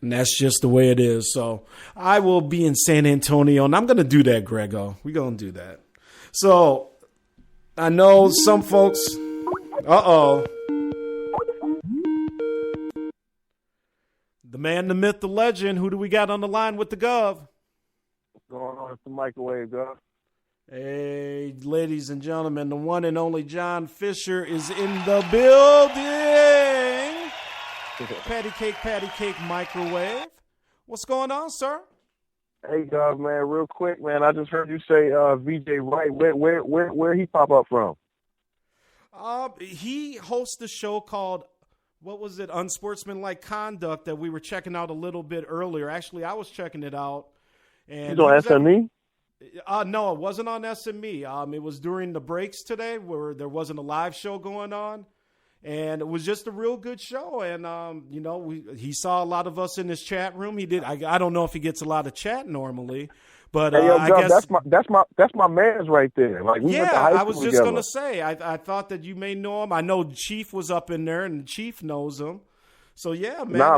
And that's just the way it is. So I will be in San Antonio, and I'm going to do that, Grego. We're going to do that. So I know some folks. Uh-oh. The man, the myth, the legend. Who do we got on the line with the Gov? What's going on? It's the microwave, Gov. Hey, ladies and gentlemen, the one and only John Fisher is in the building. Patty cake, microwave. What's going on, sir? Hey, Gov, man, real quick, man. I just heard you say VJ Wright. Where he pop up from? He hosts a show called, what was it, Unsportsmanlike Conduct that we were checking out a little bit earlier. Actually, I was checking it out. And he's on SME? No, it wasn't on SME. It was during the breaks today where there wasn't a live show going on. And it was just a real good show. And, he saw a lot of us in his chat room. He did. I don't know if he gets a lot of chat normally. But hey, yo, I Gov, guess that's my man's right there. Like we went to high school I was just together. gonna say I thought that you may know him. I know Chief was up in there, and Chief knows him. So yeah, man. I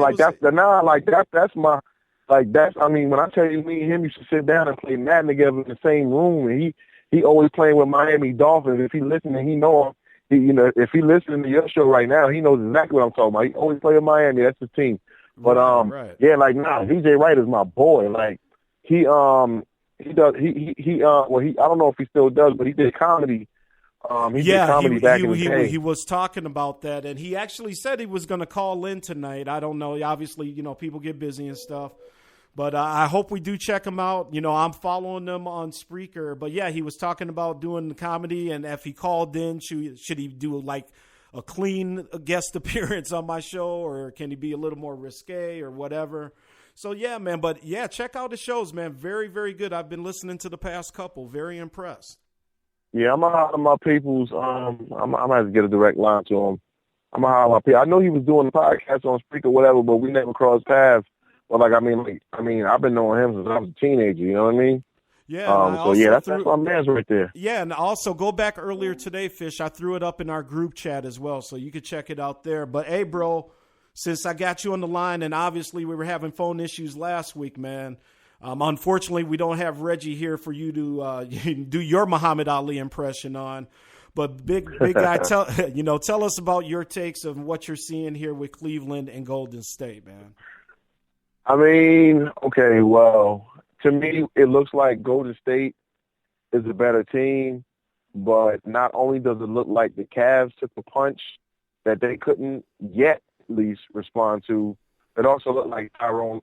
mean, when I tell you, me and him used to sit down and play Madden together in the same room, and he always playing with Miami Dolphins. If he listening, he know him. If he listening to your show right now, he knows exactly what I'm talking about. He always play with Miami. That's his team. But right. yeah, VJ Wright is my boy. Like he does. I don't know if he still does, but he did comedy. Did comedy back in the day. He was talking about that, and he actually said he was going to call in tonight. I don't know. Obviously, people get busy and stuff. But I hope we do check him out. I'm following them on Spreaker. But, yeah, he was talking about doing the comedy, and if he called in, should he do, like, a clean guest appearance on my show, or can he be a little more risque or whatever? So, yeah, man. But, yeah, check out the shows, man. Very, very good. I've been listening to the past couple. Very impressed. Yeah, I'm going to holler my people's. I'm going to have to get a direct line to him. I'm going to holler my people. I know he was doing the podcast on Spreaker or whatever, but we never crossed paths. Well, I've been knowing him since I was a teenager. You know what I mean? Yeah. That's my man's right there. Yeah, and also go back earlier today, Fish. I threw it up in our group chat as well, so you could check it out there. But hey, bro, since I got you on the line, and obviously we were having phone issues last week, man. Unfortunately, we don't have Reggie here for you to do your Muhammad Ali impression on. But big guy, tell us about your takes of what you're seeing here with Cleveland and Golden State, man. I mean, okay, well, to me, it looks like Golden State is a better team, but not only does it look like the Cavs took a punch that they couldn't yet at least respond to, it also looked like Tyronn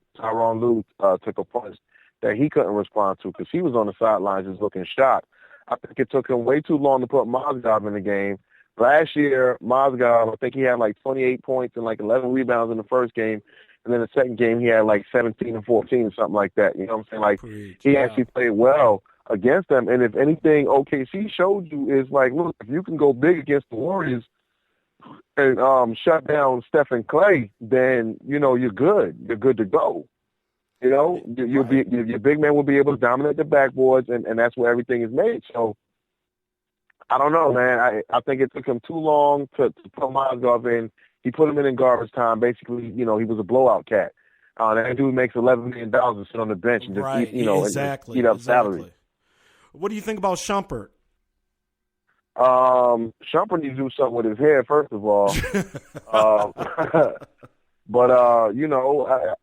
Lue took a punch that he couldn't respond to because he was on the sidelines just looking shocked. I think it took him way too long to put Mozgov in the game. Last year, Mozgov, I think he had like 28 points and like 11 rebounds in the first game. And then the second game, he had like 17 and 14 or something like that. You know what I'm saying? Like, he actually played well against them. And if anything, OKC showed you is like, look, if you can go big against the Warriors and shut down Steph and Clay, then, you're good. You're good to go. Your big man will be able to dominate the backboards, and that's where everything is made. So, I don't know, man. I think it took him too long to put Mozgov in. He put him in garbage time. Basically, he was a blowout cat. That dude makes $11 million to sit on the bench and just eat up salary. What do you think about Shumpert? Shumpert needs to do something with his hair, first of all. But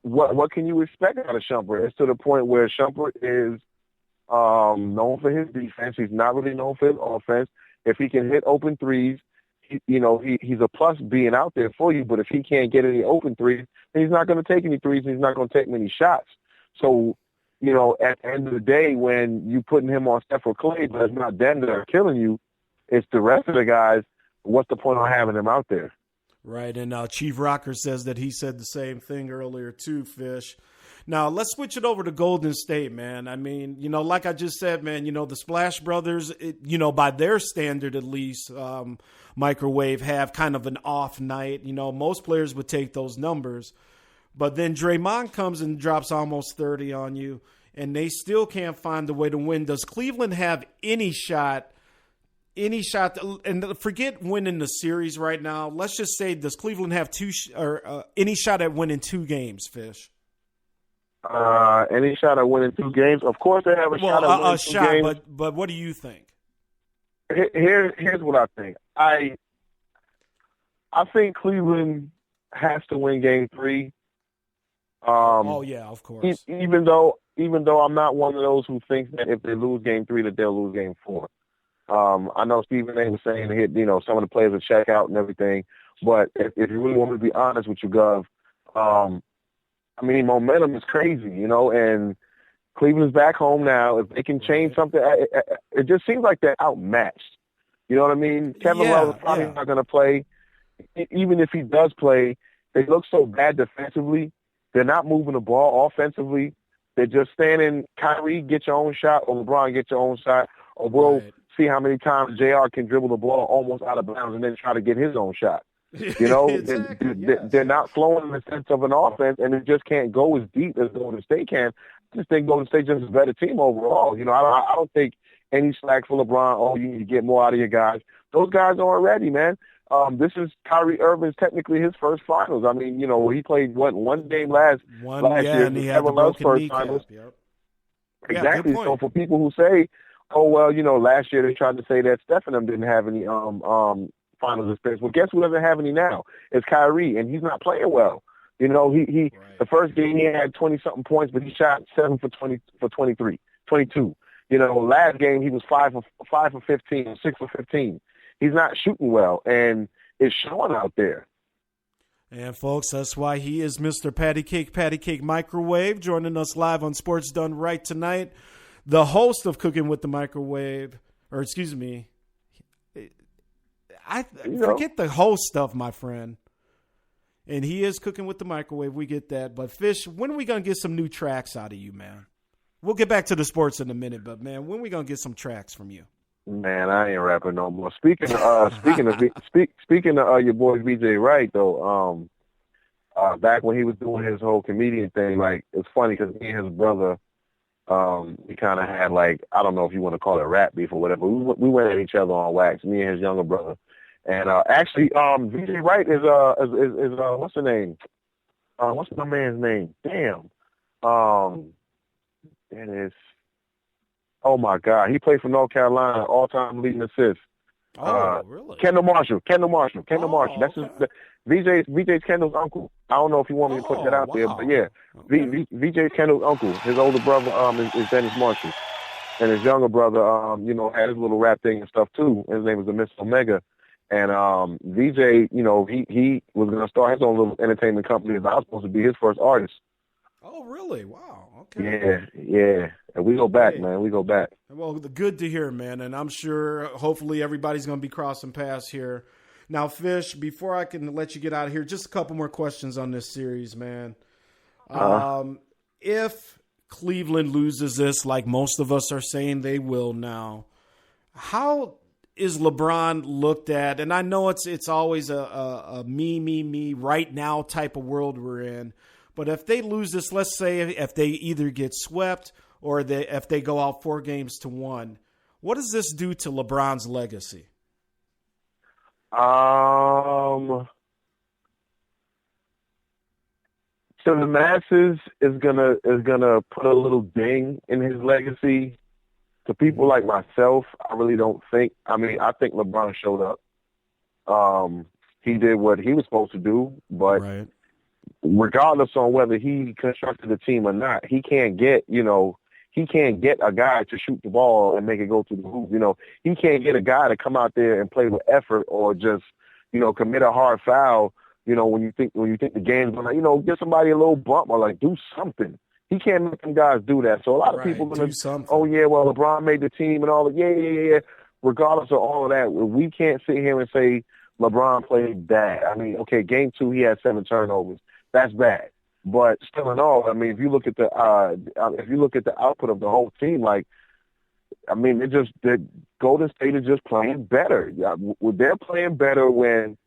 what can you expect out of Shumpert? It's to the point where Shumpert is known for his defense. He's not really known for his offense. If he can hit open threes, he's a plus being out there for you, but if he can't get any open threes, then he's not going to take any threes and he's not going to take many shots. So, at the end of the day, when you putting him on Steph or Clay, but it's not them that are killing you, it's the rest of the guys. What's the point of having them out there? Right, and Chief Rocker says that he said the same thing earlier too, Fish. Now, let's switch it over to Golden State, man. I mean, like I just said, man, the Splash Brothers, by their standard at least, Microwave have kind of an off night. Most players would take those numbers. But then Draymond comes and drops almost 30 on you, and they still can't find a way to win. Does Cleveland have any shot, and forget winning the series right now. Let's just say, does Cleveland have any shot at winning 2 games, Fish? Any shot at winning 2 games? Of course, they have a shot at winning 2 games. But what do you think? Here's what I think. I think Cleveland has to win Game 3. Yeah, of course. Even though I'm not one of those who thinks that if they lose Game 3 that they'll lose Game 4. I know Stephen A. was saying that, some of the players will check out and everything. But if you really want me to be honest with you, Gov, momentum is crazy, and Cleveland's back home now. If they can change something, it just seems like they're outmatched. You know what I mean? Kevin Love is probably not going to play. Even if he does play, they look so bad defensively. They're not moving the ball offensively. They're just standing, Kyrie, get your own shot, or LeBron, get your own shot, or we'll see how many times JR can dribble the ball almost out of bounds and then try to get his own shot. Exactly. They're not flowing in the sense of an offense, and it just can't go as deep as Golden State can. I just think Golden State just is a better team overall. I don't think any slack for LeBron. Oh, you need to get more out of your guys. Those guys aren't ready, man. This is Kyrie Irving's technically his first finals. He played one game last year, and he had the broken first kneecap. finals. Yep. Exactly. So for people who say, oh well, last year they tried to say that Steph and them didn't have any finals experience. Well, guess who doesn't have any now? It's Kyrie, and he's not playing well. The first game he had 20-something points, but he shot 7 for 22. Last game he was 5 for 15, 6 for 15. He's not shooting well, and it's showing out there. And, folks, that's why he is Mr. Patty Cake Microwave, joining us live on Sports Done Right tonight. The host of Cooking with the Microwave, or excuse me, I forget the host stuff, my friend. And he is Cooking with the Microwave. We get that. But, Fish, when are we going to get some new tracks out of you, man? We'll get back to the sports in a minute, but, man, when are we going to get some tracks from you? Man, I ain't rapping no more. Speaking of your boy BJ Wright, though, back when he was doing his whole comedian thing, like, it's funny because me and his brother, we kind of had, like, I don't know if you want to call it rap beef or whatever. We went at each other on wax, me and his younger brother. And actually, BJ Wright is what's the name? What's my man's name? Damn. It is. Oh my God, he played for North Carolina, all-time leading assist. Really? Kendall Marshall. That's okay. VJ's Kendall's uncle. I don't know if you want me to put that out there, but yeah, okay. VJ's Kendall's uncle. His older brother is Dennis Marshall, and his younger brother had his little rap thing and stuff too. His name was the Miss Omega, and VJ, he was gonna start his own little entertainment company. I was supposed to be his first artist. Oh, really? Wow. Okay. Yeah. And we go back, man. We go back. Well, good to hear, man. And I'm sure, hopefully, everybody's going to be crossing paths here. Now, Fish, before I can let you get out of here, just a couple more questions on this series, man. If Cleveland loses this, like most of us are saying they will now, how is LeBron looked at? And I know it's always a me right now type of world we're in. But if they lose this, let's say if they either get swept or if they go out 4-1, what does this do to LeBron's legacy? To the masses is gonna put a little ding in his legacy. To people like myself, I really don't think. I think LeBron showed up. He did what he was supposed to do, but. Right. Regardless on whether he constructed the team or not, he can't get a guy to shoot the ball and make it go through the hoop. He can't get a guy to come out there and play with effort or just, commit a hard foul, when you think the game's gonna, get somebody a little bump or like do something. He can't make them guys do that. So a lot of people are gonna, oh yeah, well LeBron made the team and all that. Yeah. Regardless of all of that, we can't sit here and say LeBron played bad. Okay, game 2 he had 7 turnovers. That's bad, but still in all, if you look at the output of the whole team, the Golden State is just playing better. They're playing better when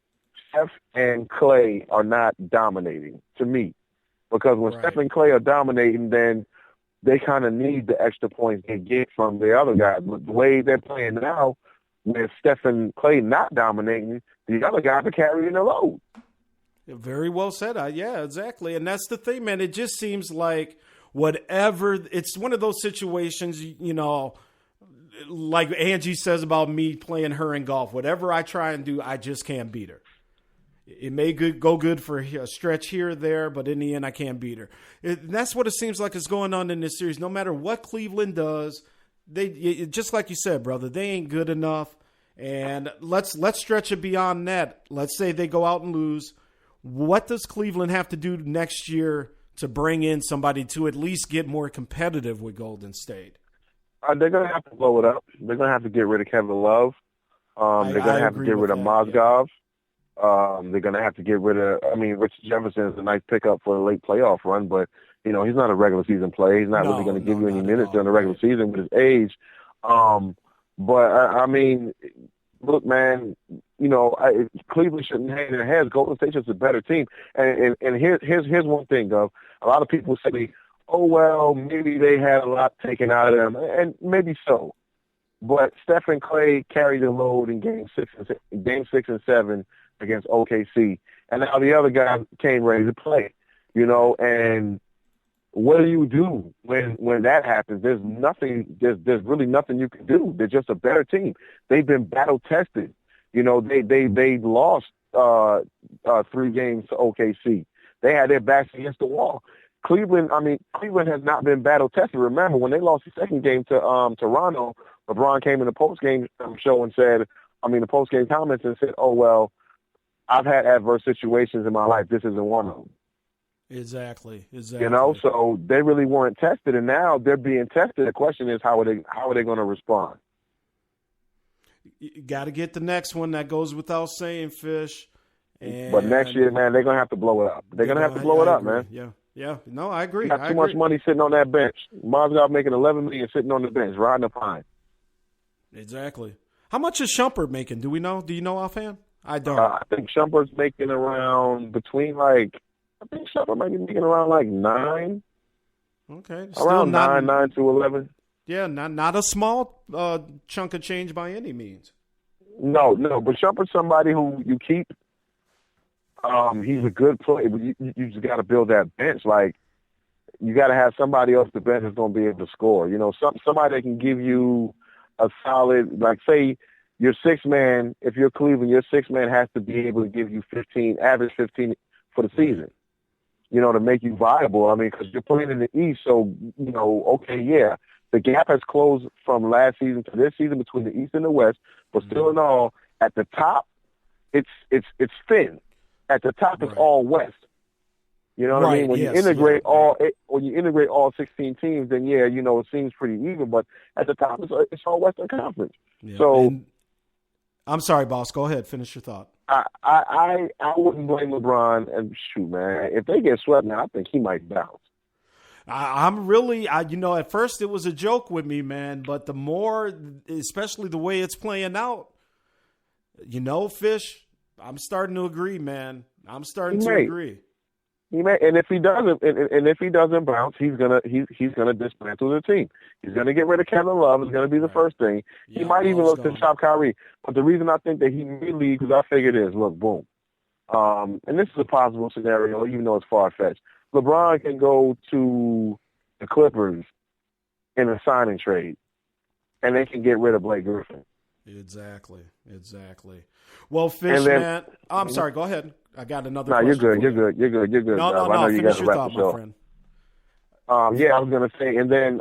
Steph and Clay are not dominating. To me, because when Steph and Clay are dominating, then they kind of need the extra points they get from the other guys. But the way they're playing now, with Steph and Clay not dominating, the other guys are carrying the load. Very well said. Yeah, exactly. And that's the thing, man. It just seems like whatever. It's one of those situations, like Angie says about me playing her in golf. Whatever I try and do, I just can't beat her. It may go good for a stretch here or there, but in the end, I can't beat her. That's what it seems like is going on in this series. No matter what Cleveland does, just like you said, brother, they ain't good enough. And let's stretch it beyond that. Let's say they go out and lose. What does Cleveland have to do next year to bring in somebody to at least get more competitive with Golden State? They're going to have to blow it up. They're going to have to get rid of Kevin Love. They're going to have to get rid of Mozgov. They're going to have to get rid of, Richard Jefferson is a nice pickup for a late playoff run, but, he's not a regular season player. He's not really going to give you any minutes during the regular season with his age. Look, man, Cleveland shouldn't hang their heads. Golden State's just a better team. And here's one thing, Gov. A lot of people say, oh, well, maybe they had a lot taken out of them, and maybe so. But Steph and Clay carried the load in Game 6 and 7 against OKC, and now the other guy came ready to play. And what do you do when that happens? There's nothing. There's really nothing you can do. They're just a better team. They've been battle tested. They lost 3 games to OKC. They had their backs against the wall. Cleveland has not been battle tested. Remember when they lost the second game to Toronto, LeBron came in the post game show and said, the post game comments and said, "Oh well, I've had adverse situations in my life. This isn't one of them." Exactly. So they really weren't tested, and now they're being tested. The question is, how are they going to respond? You got to get the next one. That goes without saying, Fish. But next year, man, they're going to have to blow it up. They're going to have to blow it up, man. Yeah. No, I agree. Got too much money sitting on that bench. Mozgov making $11 million sitting on the bench, riding a pine. Exactly. How much is Shumpert making? Do we know? Do you know offhand? I don't. I think Shumpert's making around Shumpert might be making around like 9. Okay. Around 9 to 11. Yeah, not a small chunk of change by any means. No. But Shumpert's somebody who you keep. He's a good player, but you just got to build that bench. Like, you got to have somebody else the bench that's going to be able to score. Somebody that can give you a solid, like, say, your 6-man, if you're Cleveland, your 6-man has to be able to give you average 15 for the season, to make you viable. Because you're playing in the East, so, okay, yeah. The gap has closed from last season to this season between the East and the West, but still in all, at the top, it's thin. At the top, it's all West. You know what I mean? When you integrate all 16 teams, then it seems pretty even. But at the top, it's all Western Conference. Yeah. So, I'm sorry, boss. Go ahead. Finish your thought. I wouldn't blame LeBron. And shoot, man, if they get swept now, I think he might bounce. I'm really, at first it was a joke with me, man. But the more, especially the way it's playing out, Fish, I'm starting to agree, man. I'm starting to agree. He may, and if he doesn't bounce, he's gonna dismantle the team. He's gonna get rid of Kevin Love. It's gonna be the first thing. He might even look to shop Kyrie. But the reason I think that he may leave, because I figured is, look, boom. And this is a possible scenario, even though it's far-fetched. LeBron can go to the Clippers in a signing trade, and they can get rid of Blake Griffin. Exactly. Well, Fish, man, I'm sorry. Go ahead. I got another question. You're good. No. I know you Finish got to your wrap thought, the show. my friend. I was going to say, and then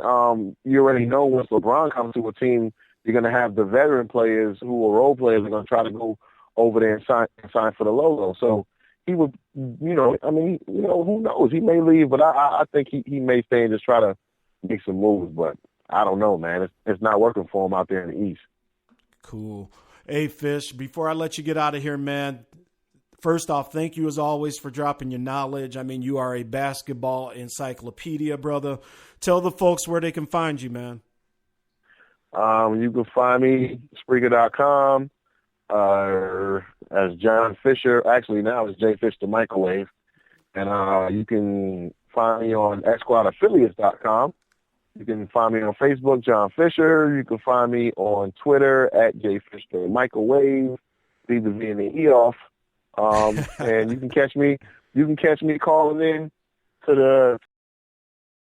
you already know once LeBron comes to a team, you're going to have the veteran players who are role players are going to try to go over there and sign for the logo. So he would, who knows? He may leave, but I think he may stay and just try to make some moves. But I don't know, man. It's not working for him out there in the East. Cool. Hey, Fish, before I let you get out of here, man, first off, thank you as always for dropping your knowledge. You are a basketball encyclopedia, brother. Tell the folks where they can find you, man. You can find me, Spreaker.com, as John Fisher. Actually, now it's J Fish the Microwave. And you can find me on xsquadaffiliates.com. You can find me on Facebook, John Fisher. You can find me on Twitter at JFishTheMicrowave. Leave the V and the E off. And you can catch me calling in to the